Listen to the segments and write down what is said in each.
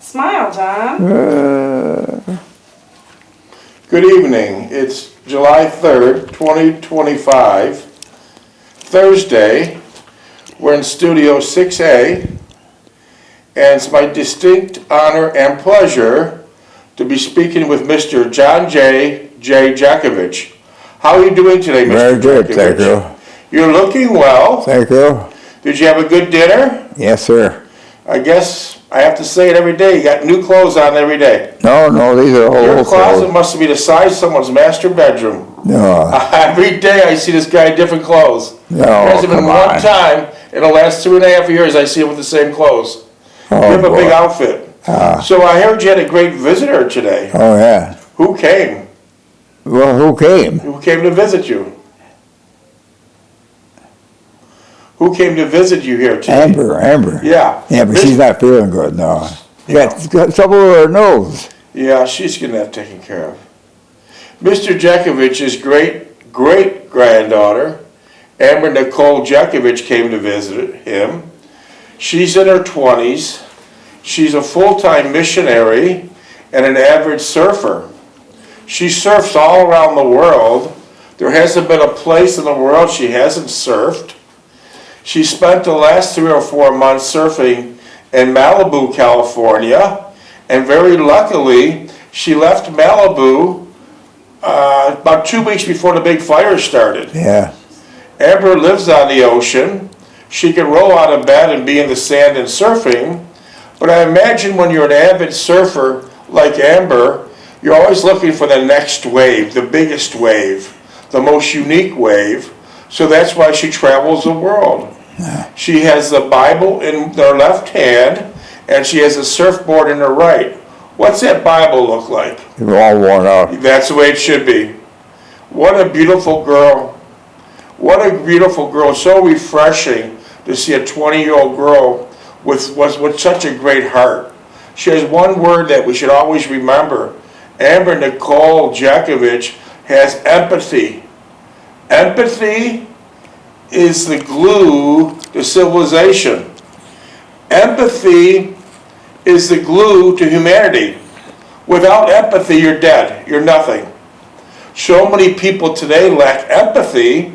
Smile, John. Good evening. It's July 3rd, 2025, Thursday. We're in Studio 6A, and it's my distinct honor and pleasure to be speaking with Mr. John J. Jeckovich. How are you doing today, Mr. Very good, Jeckovich? thank you. You're looking well. Thank you. Did you have a good dinner? Yes, sir. I guess I have to say it every day. You got new clothes on every day. No, these are Your old closet clothes. must be the size of someone's master bedroom. No, Every day I see this guy in different clothes. no, There hasn't been come one on. time in the last 2.5 years I see him with the same clothes. Oh, You have a big boy. outfit. Ah. So I heard you had a great visitor today. Oh, yeah. Who came? Well, who came? Who came to visit you? Who came to visit you here today? Amber. Yeah. Yeah, but she's not feeling good, no. She's got trouble with her nose. Yeah, she's getting that taken care of. Mr. Jeckovich's great-granddaughter, Amber Nicole Jeckovich, came to visit him. She's in her 20s. She's a full-time missionary and an avid surfer. She surfs all around the world. There hasn't been a place in the world she hasn't surfed. She spent the last 3 or 4 months surfing in Malibu, California, and very luckily, she left Malibu about 2 weeks before the big fire started. Yeah. Amber lives on the ocean. She can roll out of bed and be in the sand and surfing, but I imagine when you're an avid surfer like Amber, you're always looking for the next wave, the biggest wave, the most unique wave, so that's why she travels the world. She has the Bible in her left hand, and she has a surfboard in her right. What's that Bible look like? They're all worn out. That's the way it should be. What a beautiful girl. What a beautiful girl. So refreshing to see a 20-year-old girl with such a great heart. She has one word that we should always remember. Amber Nicole Jeckovich has empathy. Empathy is the glue to civilization. Empathy is the glue to humanity. Without empathy, you're dead. You're nothing. So many people today lack empathy,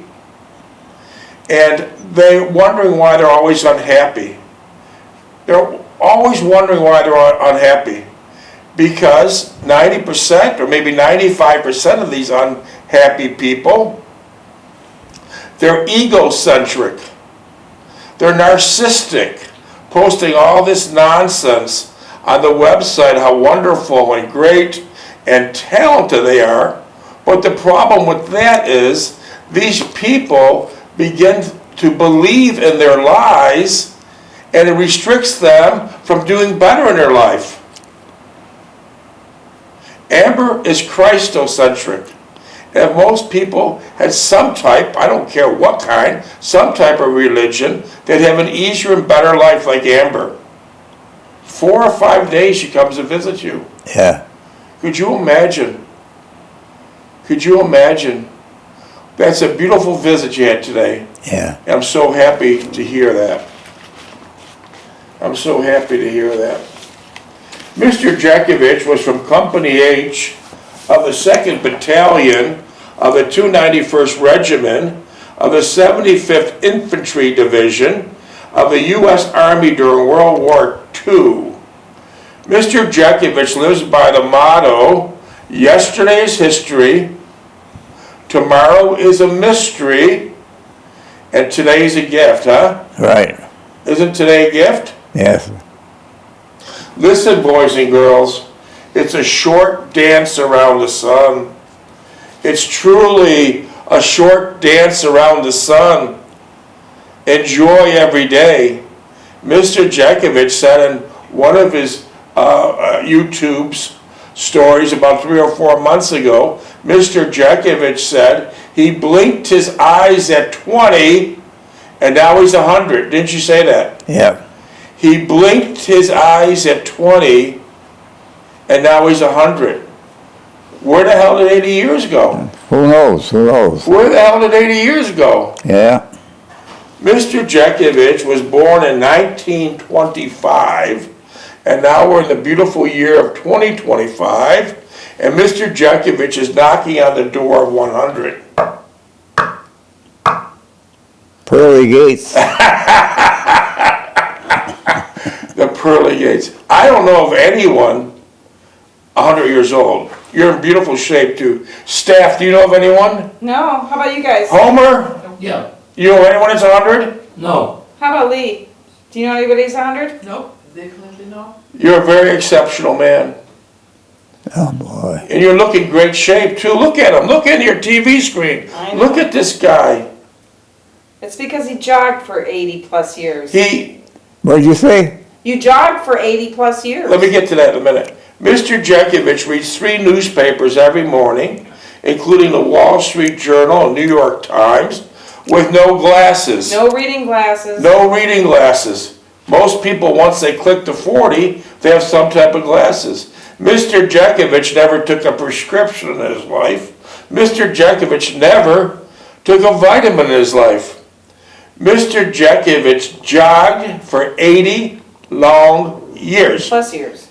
and they're wondering why they're always unhappy. They're always wondering why they're unhappy. Because 90% or maybe 95% of these unhappy people, they're egocentric. They're narcissistic, posting all this nonsense on the website, how wonderful and great and talented they are. But the problem with that is these people begin to believe in their lies, and it restricts them from doing better in their life. Amber is Christocentric. And most people had some type, I don't care what kind, some type of religion that have an easier and better life like Amber. 4 or 5 days she comes to visit you. Yeah. Could you imagine? Could you imagine? That's a beautiful visit you had today. Yeah. And I'm so happy to hear that. I'm so happy to hear that. Mr. Jeckovich was from Company H of the 2nd Battalion of the 291st Regiment of the 75th Infantry Division of the U.S. Army during World War II. Mr. Jeckovich lives by the motto, yesterday is history, tomorrow is a mystery, and today's a gift, huh? Right. Isn't today a gift? Yes. Listen, boys and girls, it's a short dance around the sun. It's truly a short dance around the sun. Enjoy every day. Mr. Jeckovich said in one of his YouTube's stories about 3 or 4 months ago, Mr. Jeckovich said he blinked his eyes at 20 and now he's 100. Didn't you say that? Yeah. He blinked his eyes at 20, and now he's 100. Where the hell did 80 years go? Who knows? Who knows? Where the hell did 80 years go? Yeah. Mr. Jeckovich was born in 1925 And now we're in the beautiful year of 2025, and Mr. Jeckovich is knocking on the door of 100. Pearly gates. The pearly gates. I don't know of anyone 100 years old. You're in beautiful shape too. Staff, do you know of anyone? No, how about you guys? Homer? Yeah, You know of anyone that's 100? no. How about Lee? Do you know anybody who's 100? Nope. They clearly know. You're a very exceptional man. Oh boy. And you're looking great shape too. Look at him. Look at your TV screen. I know. Look at this guy. It's because he jogged for 80 plus years. What did you say? You jogged for 80 plus years. Let me get to that in a minute. Mr. Jeckovich reads 3 newspapers every morning, including the Wall Street Journal and New York Times, with no glasses. No reading glasses. No reading glasses. Most people, once they click to 40, they have some type of glasses. Mr. Jeckovich never took a prescription in his life. Mr. Jeckovich never took a vitamin in his life. Mr. Jeckovich jogged for 80 long years. Plus years.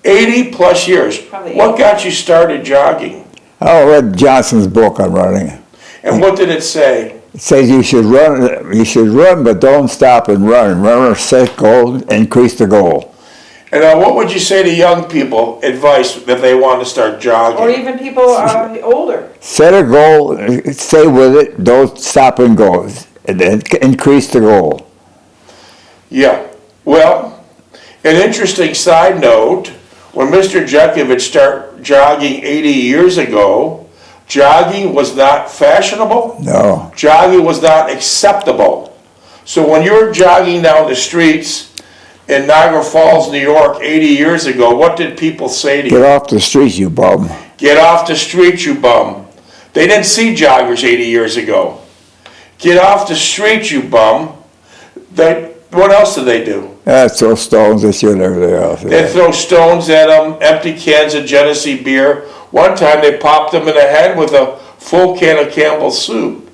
80 plus years. Probably What 80. got you started jogging? I read Johnson's book on running. And what did it say? It says you should run, but don't stop and run. Run or set goal, increase the goal. And what would you say to young people, advice, if they want to start jogging? Or even people older. Set a goal, stay with it, don't stop and go. And then increase the goal. Yeah. Well, an interesting side note, when Mr. Jeckovich started jogging 80 years ago, jogging was not fashionable. No. Jogging was not acceptable. So when you were jogging down the streets in Niagara Falls, New York, 80 years ago, what did people say to you? Get off the street, you bum. Get off the street, you bum. They didn't see joggers 80 years ago. Get off the street, you bum. What else did they do? Throw stones at you and everything else. They'd throw stones at them, empty cans of Genesee beer. One time they popped them in the head with a full can of Campbell's soup.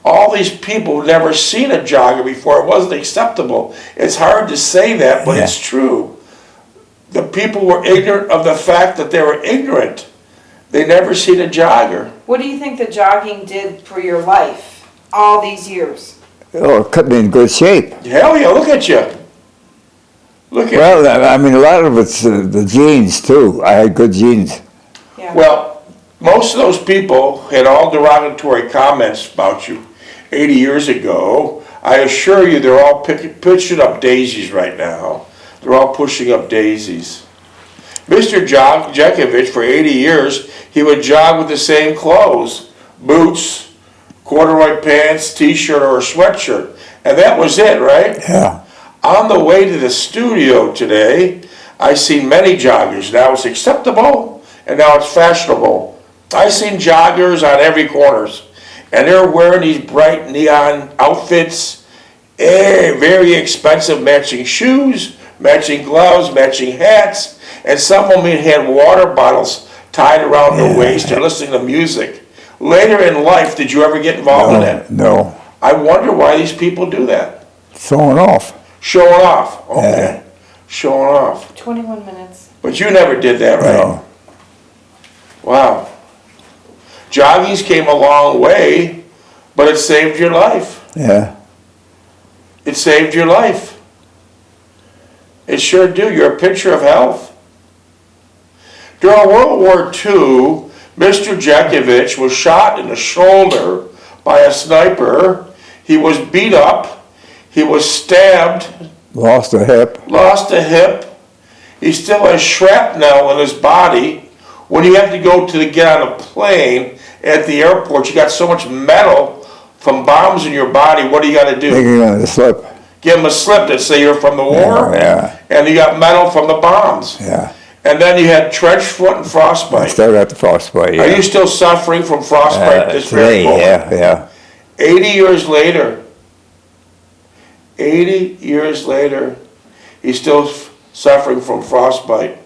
All these people who've never seen a jogger before, it wasn't acceptable. It's hard to say that, but it's true. The people were ignorant of the fact that they were ignorant. They never seen a jogger. What do you think the jogging did for your life all these years? Oh, it kept me in good shape. Hell yeah, look at you. Look at you. Well, I mean, a lot of it's the genes, too. I had good genes. Yeah. Well, most of those people had all derogatory comments about you 80 years ago. I assure you they're all pushing up daisies right now. They're all pushing up daisies. Mr. Jeckovich, for 80 years, he would jog with the same clothes. Boots, corduroy pants, t-shirt, or a sweatshirt. And that was it, right? Yeah. On the way to the studio today, I seen many joggers. Now it's acceptable, and now it's fashionable. I seen joggers on every corners, and they're wearing these bright neon outfits, very expensive matching shoes, matching gloves, matching hats, and some of them had water bottles tied around their waist and listening to music. Later in life, did you ever get involved in that? No. I wonder why these people do that. Showing off. Showing off. Okay. Showing off. 21 minutes. But you never did that, right? No. Wow. Jogging's came a long way, but it saved your life. Yeah. It saved your life. It sure do. You're a picture of health. During World War II, Mr. Jeckovich was shot in the shoulder by a sniper. He was beat up. He was stabbed. Lost a hip. Lost a hip. He still has shrapnel in his body. When you have to go to get on a plane at the airport, you got so much metal from bombs in your body. What do you got to do? Taking on the slip. Give them a slip that say you're from the war. Yeah. And you got metal from the bombs. Yeah. And then you had trench foot and frostbite. Still got the frostbite. Yeah. Are you still suffering from frostbite this very today? moment? Yeah. 80 years later, 80 years later, he's still suffering from frostbite.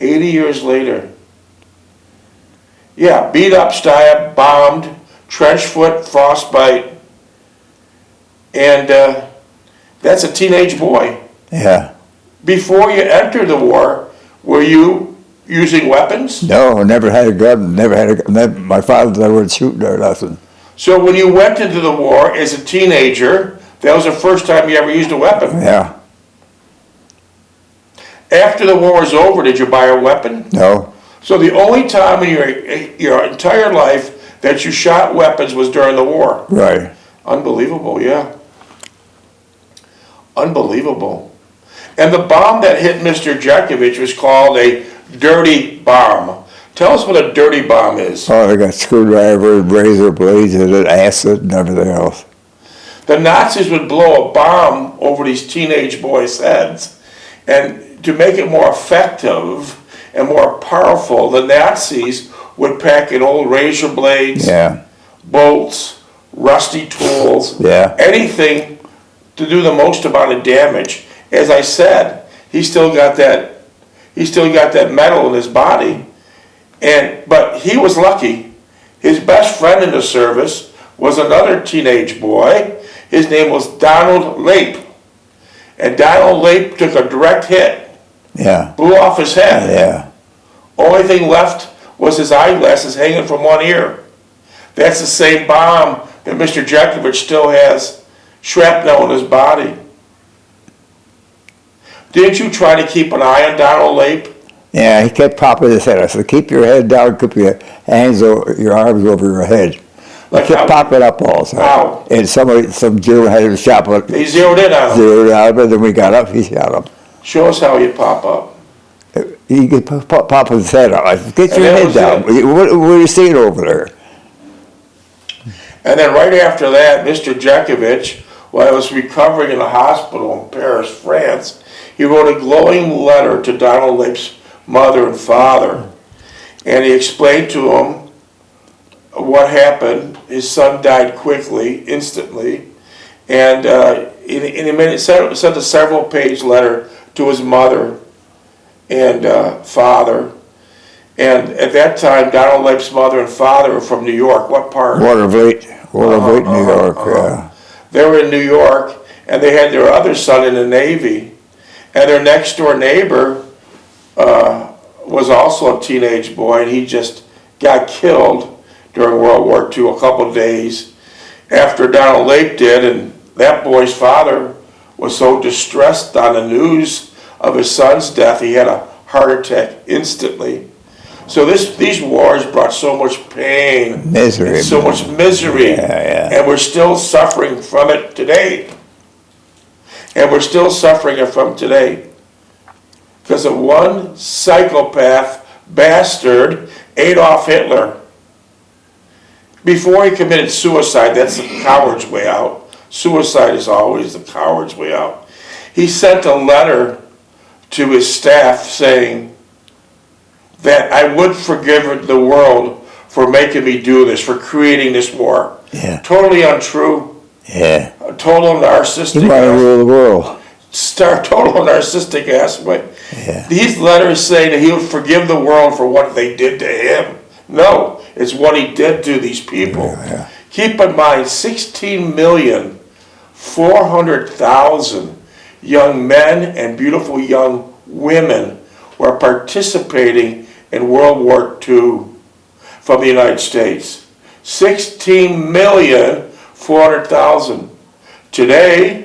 80 years later. Yeah, beat up, stabbed, bombed, trench foot, frostbite. And that's a teenage boy. Yeah. Before you entered the war, were you using weapons? No, never had a gun. My father never shooting or nothing. So when you went into the war as a teenager, that was the first time you ever used a weapon? Yeah. After the war was over, did you buy a weapon? No. So the only time in your entire life that you shot weapons was during the war? Right. Unbelievable, yeah. Unbelievable. And the bomb that hit Mr. Jeckovich was called a dirty bomb. Tell us what a dirty bomb is. Oh, they got screwdriver, razor blades, and acid and everything else. The Nazis would blow a bomb over these teenage boys' heads, and to make it more effective and more powerful, the Nazis would pack in old razor blades, Yeah. bolts, rusty tools, Yeah. anything to do the most amount of damage. As I said, he still got that metal in his body, but he was lucky. His best friend in the service was another teenage boy. His name was Donald Lape, and Donald Lape took a direct hit, Yeah. blew off his head. Yeah. Only thing left was his eyeglasses hanging from one ear. That's the same bomb that Mr. Jeckovich still has shrapnel in his body. Didn't you try to keep an eye on Donald Lape? Yeah, he kept popping his head. I said, keep your head down, keep your hands over, your arms over your head. He Like kept how- popping up all the time. How? And some Jew had a shot, but They zeroed in on him. zeroed out, but then we got up, he shot him. Show us how you pop up. He could pop his head up. I said, get And your that head was down. it. What are you seeing over there? And then right after that, Mr. Jeckovich, while he was recovering in a hospital in Paris, France, he wrote a glowing letter to Donald Lape's mother and father. And he explained to him what happened. His son died quickly, instantly. And he sent a several-page letter to his mother and father. And at that time, Donald Lape's mother and father were from New York. What part? Watervliet, New York, yeah. They were in New York, and they had their other son in the Navy. And their next-door neighbor was also a teenage boy, and he just got killed during World War II a couple of days after Donald Lape did. And that boy's father was so distressed on the news of his son's death, he had a heart attack instantly. So these wars brought so much pain, Misery. and so much misery, Yeah. and we're still suffering from it today. And we're still suffering it from today because of one psychopath bastard, Adolf Hitler. Before he committed suicide, that's the coward's way out. Suicide is always the coward's way out. He sent a letter to his staff saying that I would forgive the world for making me do this, for creating this war. Yeah. Totally untrue. Yeah. A total narcissistic. He wanted to rule the world. Total narcissistic aspect. Yeah. These letters say that he would forgive the world for what they did to him. No, it's what he did to these people. Yeah. Keep in mind, 16,400,000 young men and beautiful young women were participating in World War II from the United States. 16,400,000. Today,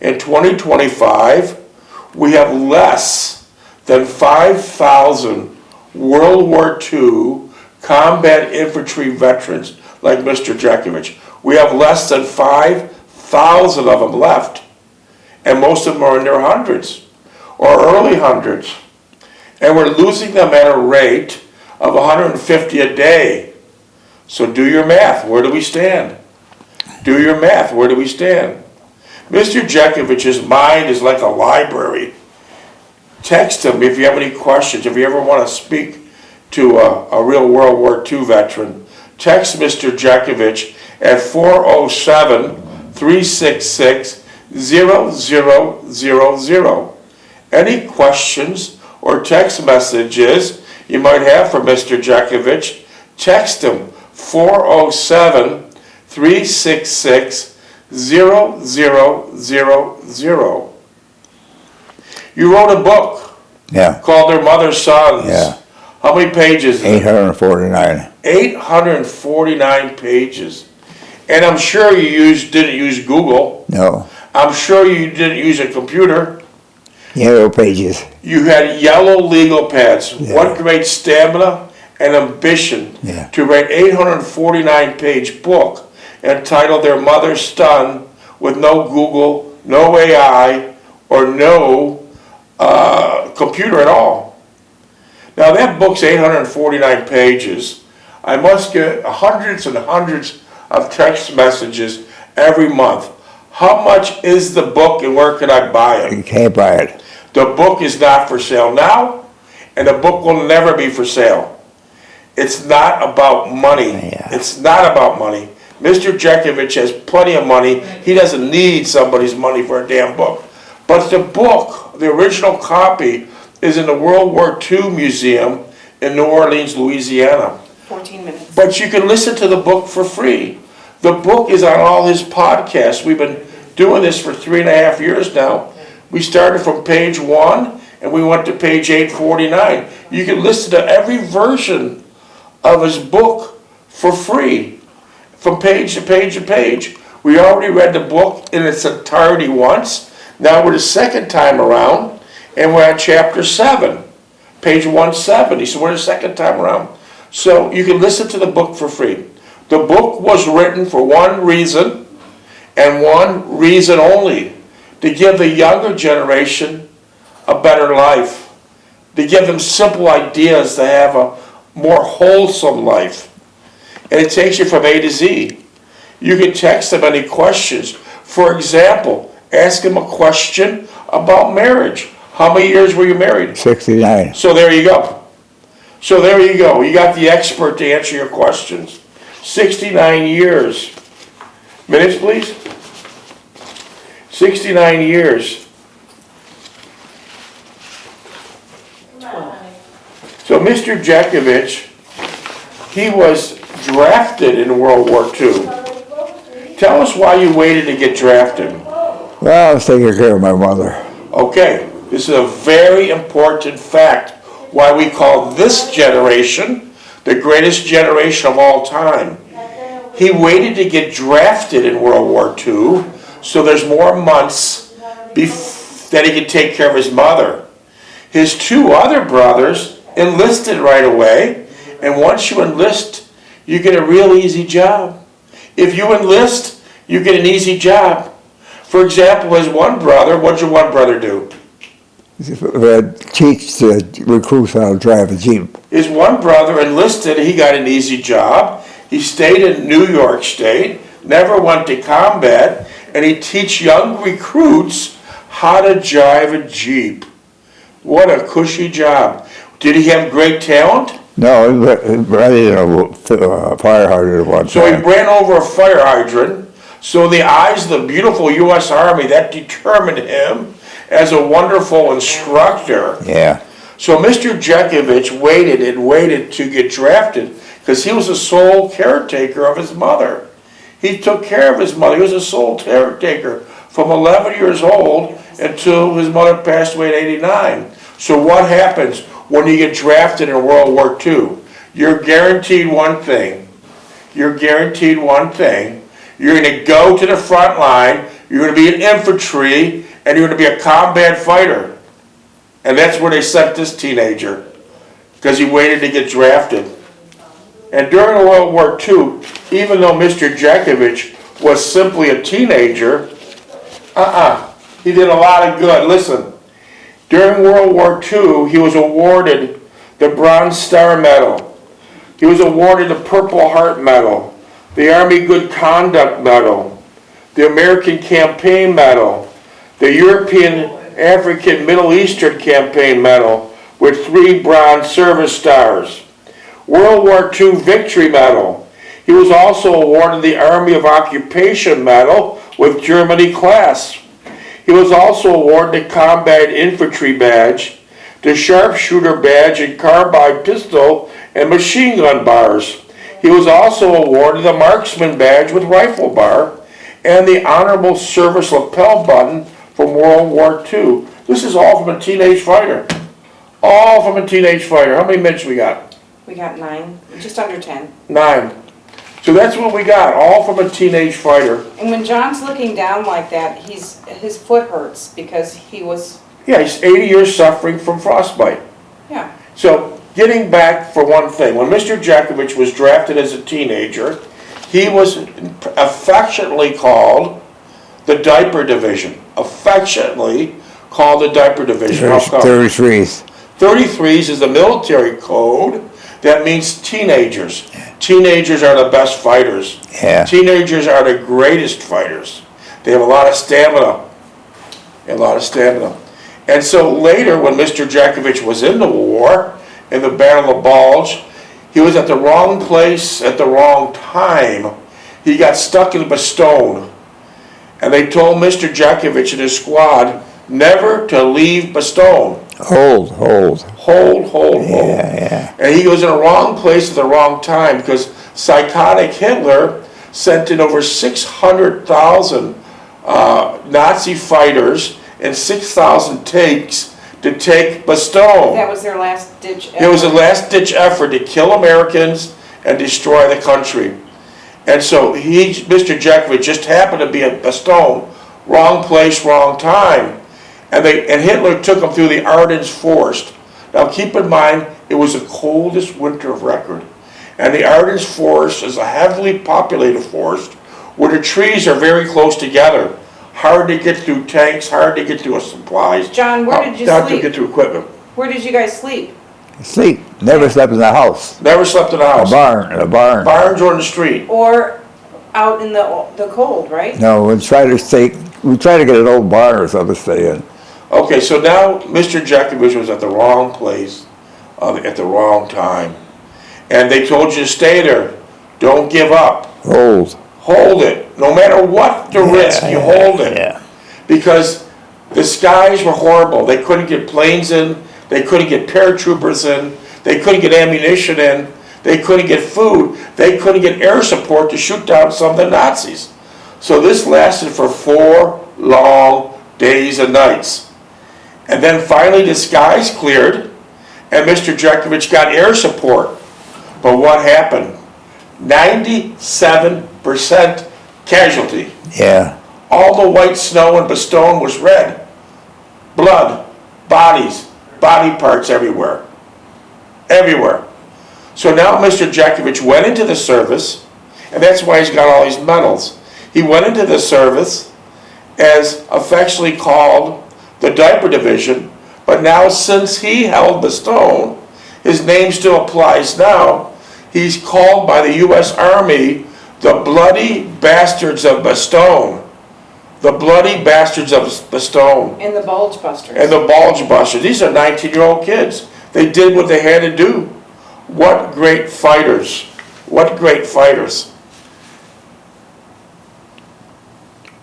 in 2025, we have less than 5,000 World War II combat infantry veterans like Mr. Jeckovich. We have less than 5,000 of them left, and most of them are in their hundreds or early hundreds. And we're losing them at a rate of 150 a day. So do your math. Where do we stand? Do your math. Where do we stand? Mr. Jeckovich's mind is like a library. Text him if you have any questions. If you ever want to speak to a real World War II veteran, text Mr. Jeckovich at 407-366-0000. Any questions or text messages you might have for Mr. Jeckovich, text him 407-366-0000. You wrote a book Yeah, called Their Mother's Sons. Yeah. How many pages? 849. 849 pages. And I'm sure you didn't use Google. No, I'm sure you didn't use a computer. yellow pages. You had yellow legal pads. Yeah. What great stamina and ambition Yeah. to write 849-page book entitled Their Mother's Son with no Google, no AI, or no computer at all. Now that book's 849 pages. I must get hundreds and hundreds of text messages every month. How much is the book and where can I buy it? You can't buy it. The book is not for sale now, and the book will never be for sale. It's not about money. Yeah. It's not about money. Mr. Jeckovich has plenty of money. He doesn't need somebody's money for a damn book. But the book, the original copy, is in the World War II Museum in New Orleans, Louisiana. 14 minutes. But you can listen to the book for free. The book is on all his podcasts. We've been doing this for 3.5 years now. We started from page 1 and we went to page 849. You can listen to every version of his book for free, from page to page to page. We already read the book in its entirety once. Now we're the second time around, and we're at chapter 7, page 170. So we're the second time around. So you can listen to the book for free. The book was written for one reason, and one reason only: to give the younger generation a better life, to give them simple ideas to have a more wholesome life. And it takes you from A to Z. You can text them any questions. For example, ask them a question about marriage. How many years were you married? 69. So there you go. So there you go. You got the expert to answer your questions. 69 years. Minutes, please. 69 years. So Mr. Jeckovich, he was drafted in World War II. Tell us why you waited to get drafted. Well, I was taking care of my mother. Okay, this is a very important fact. Why we call this generation the greatest generation of all time. He waited to get drafted in World War II, so there's more months that he could take care of his mother. His two other brothers enlisted right away, and once you enlist, you get a real easy job. If you enlist, you get an easy job. For example, his one brother, what'd your one brother do? Teach the recruits how to drive a Jeep. His one brother enlisted, he got an easy job. He stayed in New York State, never went to combat, and he teach young recruits how to drive a Jeep. What a cushy job. Did he have great talent? No, he ran into a fire hydrant at one So he time. ran over a fire hydrant. So in the eyes of the beautiful U.S. Army, that determined him as a wonderful instructor. Yeah. So Mr. Jeckovich waited and waited to get drafted because he was the sole caretaker of his mother. He took care of his mother. He was a sole caretaker from 11 years old until his mother passed away at 89. So what happens when you get drafted in World War II? You're guaranteed one thing. You're guaranteed one thing. You're going to go to the front line, you're going to be an infantry, and you're going to be a combat fighter. And that's where they sent this teenager, because he waited to get drafted. And during World War II, even though Mr. Jeckovich was simply a teenager, he did a lot of good. Listen, during World War II, he was awarded the Bronze Star Medal. He was awarded the Purple Heart Medal, the Army Good Conduct Medal, the American Campaign Medal, the European, African, Middle Eastern Campaign Medal with 3 Bronze Service Stars, World War II Victory Medal. He was also awarded the Army of Occupation Medal with Germany class. He was also awarded the Combat Infantry Badge, the Sharpshooter Badge and Carbide Pistol and Machine Gun Bars. He was also awarded the Marksman Badge with Rifle Bar and the Honorable Service Lapel Button from World War II. This is all from a teenage fighter. All from a teenage fighter. How many minutes we got? We got 9, just under 10. 9. So that's what we got, all from a teenage fighter. And when John's looking down like that, his foot hurts because he was, Yeah, he's 80 years suffering from frostbite. yeah. So, getting back for one thing, when Mr. Jeckovich was drafted as a teenager, he was affectionately called the diaper division. Affectionately called the diaper division. How come? 33s. 33s is the military code that means teenagers. Teenagers are the best fighters. Yeah. Teenagers are the greatest fighters. They have a lot of stamina. A lot of stamina. And so later, when Mr. Jeckovich was in the war, in the Battle of Bulge, he was at the wrong place at the wrong time. He got stuck in Bastogne. And they told Mr. Jeckovich and his squad never to leave Bastogne. Hold. Hold. Yeah. And he was in the wrong place at the wrong time because psychotic Hitler sent in over 600,000 Nazi fighters and 6,000 tanks to take Bastogne. That was their last ditch effort. It was a last-ditch effort to kill Americans and destroy the country. And so Mr. Jeckovich just happened to be at Bastogne, wrong place, wrong time. And Hitler took him through the Ardennes forest. Now keep in mind, it was the coldest winter of record. And the Ardennes forest is a heavily populated forest where the trees are very close together. Hard to get through tanks, hard to get through supplies. John, where did you Hard to sleep? get through equipment. Where did you guys sleep? Sleep. Never slept in the house. Never slept in a house. A barn. Barns or in the street. Or out in the cold, right? No, we try to get an old barn or something to stay in. Okay, so now Mr. Jeckovich was at the wrong place at the wrong time. And they told you to stay there. Don't give up. Hold. Hold it. No matter what the risk, you hold it. Yeah. Because the skies were horrible. They couldn't get planes in. They couldn't get paratroopers in. They couldn't get ammunition in. They couldn't get food. They couldn't get air support to shoot down some of the Nazis. So this lasted for 4 long days and nights. And then finally the skies cleared and Mr. Jeckovich got air support. But what happened? 97% casualty. Yeah. All the white snow in Bastogne was red. Blood, bodies, body parts everywhere. Everywhere. So now Mr. Jeckovich went into the service, and that's why he's got all these medals. He went into the service as affectionately called the diaper division, but now since he held Bastogne, his name still applies now. He's called by the U.S. Army the Bloody Bastards of Bastogne. The Bloody Bastards of Bastogne. And the Bulge Busters. And the Bulge Busters. These are 19-year-old kids. They did what they had to do. What great fighters. What great fighters.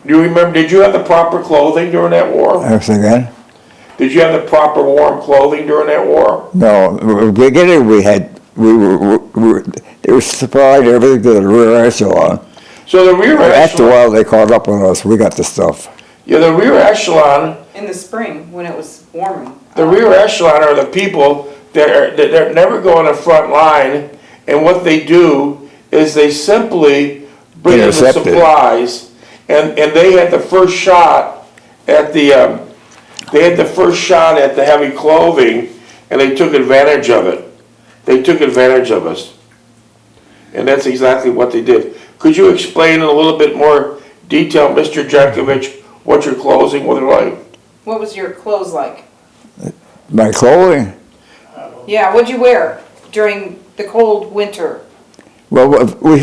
Do you remember, did you have the proper clothing during that war? Everything again? Did you have the proper warm clothing during that war? No. Beginning they were supplying everything to the rear echelon. So the rear After a echelon, while, they caught up on us. We got the stuff. yeah, the rear echelon, In the spring, when it was warming. the rear echelon are the people that never go on the front line, and what they do is they simply bring in the Intercept it. supplies, and they had the first shot at the heavy clothing, and they took advantage of it. They took advantage of us. And that's exactly what they did. Could you explain in a little bit more detail, Mr. Jeckovich, what your clothing was like? What was your clothes like? My clothing? Yeah, what'd you wear during the cold winter? Well, we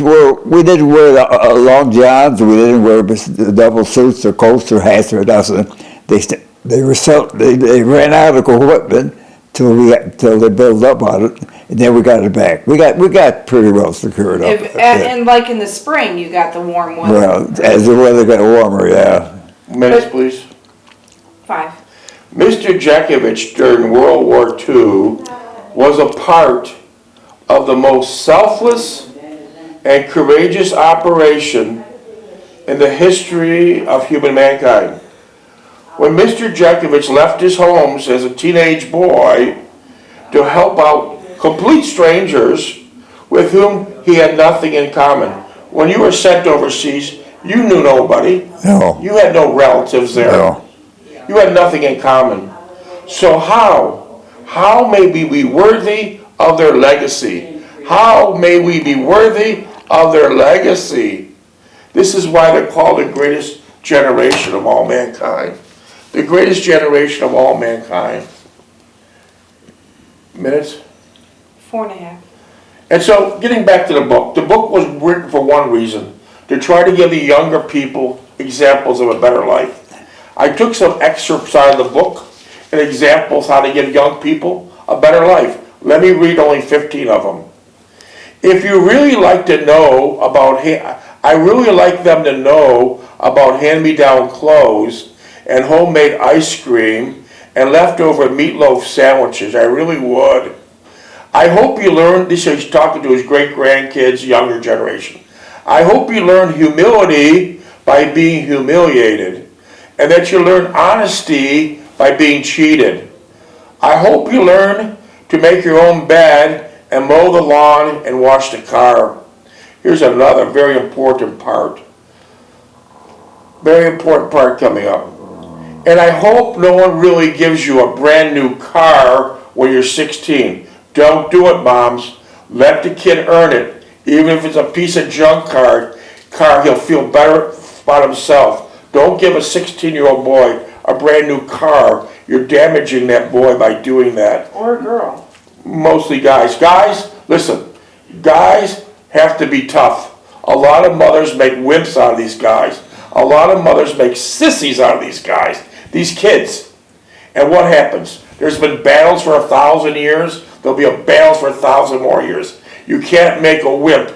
didn't wear the long johns. We didn't wear the double suits or coats or hats or nothing. They ran out of equipment till they built up on it, and then we got it back. We got pretty well secured up. And like in the spring, you got the warm weather. Well, as the weather got warmer, yeah. Minutes, please. 5. Mr. Jeckovich during World War II was a part of the most selfless and courageous operation in the history of human mankind. When Mr. Jeckovich left his homes as a teenage boy to help out complete strangers with whom he had nothing in common. When you were sent overseas, you knew nobody. No. You had no relatives there. No. You had nothing in common. So how may we be worthy of their legacy? How may we be worthy of their legacy? This is why they're called the greatest generation of all mankind. The greatest generation of all mankind. Minutes? 4.5. And so, getting back to the book was written for one reason, to try to give the younger people examples of a better life. I took some excerpts out of the book and examples how to give young people a better life. Let me read only 15 of them. If you really like to know about, I really like them to know about hand-me-down clothes and homemade ice cream and leftover meatloaf sandwiches. I really would. I hope you learn, this is talking to his great-grandkids, younger generation. I hope you learn humility by being humiliated, and that you learn honesty by being cheated. I hope you learn to make your own bed and mow the lawn and wash the car. Here's another very important part. Very important part coming up. And I hope no one really gives you a brand new car when you're 16. Don't do it, moms. Let the kid earn it. Even if it's a piece of junk car, he'll feel better about himself. Don't give a 16-year-old boy a brand new car. You're damaging that boy by doing that. Or a girl. Mostly guys. Guys, listen. Guys have to be tough. A lot of mothers make wimps out of these guys. A lot of mothers make sissies out of these guys. These kids. And what happens? There's been battles for 1,000 years. There'll be a battle for 1,000 more years. You can't make a wimp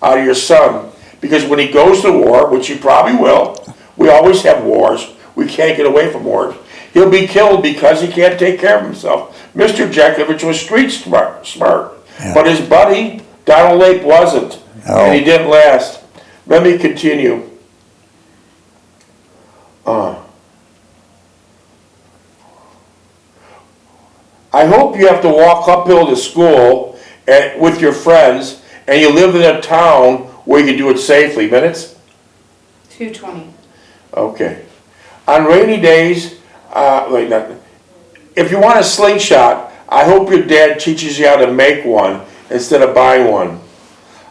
out of your son, because when he goes to war, which he probably will, we always have wars. We can't get away from wars. He'll be killed because he can't take care of himself. Mr. Jeckovich was street smart, Yeah. but his buddy, Donald Lake, wasn't, and he didn't last. Let me continue. I hope you have to walk uphill to school with your friends, and you live in a town where you can do it safely. Minutes? 2:20. Okay. On rainy days, if you want a slingshot, I hope your dad teaches you how to make one instead of buying one.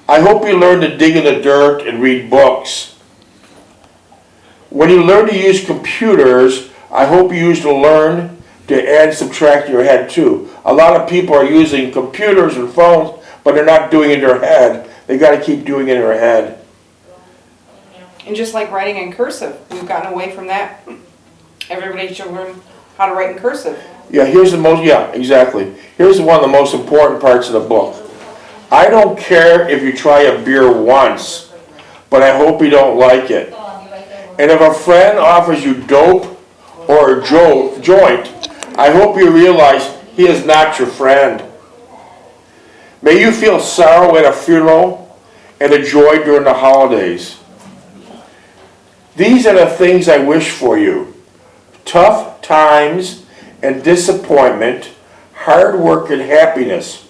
I hope you learn to dig in the dirt and read books. When you learn to use computers, I hope you learn to add and subtract in your head too. A lot of people are using computers and phones, but they're not doing it in their head. They got to keep doing it in their head. And just like writing in cursive, we've gotten away from that. Everybody should learn how to write in cursive. Yeah, exactly. Here's one of the most important parts of the book. I don't care if you try a beer once, but I hope you don't like it. And if a friend offers you dope or a joint, I hope you realize he is not your friend. May you feel sorrow at a funeral and the joy during the holidays. These are the things I wish for you. Tough times and disappointment, hard work and happiness.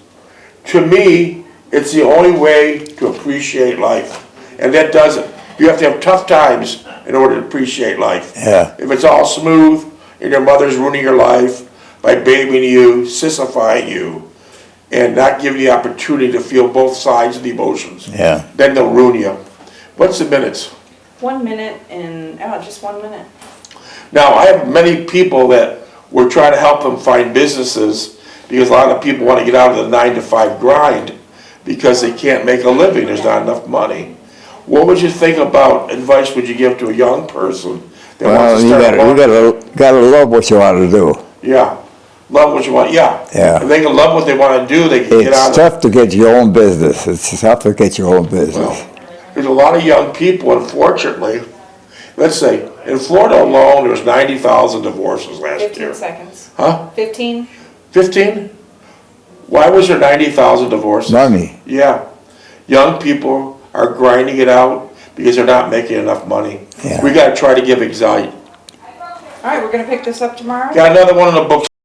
To me, it's the only way to appreciate life. And that doesn't. You have to have tough times in order to appreciate life. Yeah. If it's all smooth and your mother's ruining your life by babying you, sissifying you, and not giving you the opportunity to feel both sides of the emotions, Yeah. then they'll ruin you. What's the minutes? 1 minute and, just 1 minute. Now, I have many people that we're trying to help them find businesses, because a lot of people want to get out of the 9-to-5 grind because they can't make a living. There's not enough money. What would you think about advice would you give to a young person that Well, wants to you start gotta love what you want to do. Yeah, love what you want, yeah. Yeah. If they can love what they want to do, they can get out It's of it. tough to get your own business. It's tough to get your own business. Well, there's a lot of young people, unfortunately. Let's say, in Florida alone, there was 90,000 divorces last 15 year. seconds. Huh? 15? 15? Why was there 90,000 divorces? Money. Yeah. Young people are grinding it out because they're not making enough money. Yeah. We got to try to give excitement. All right, we're gonna pick this up tomorrow? Got another one in the book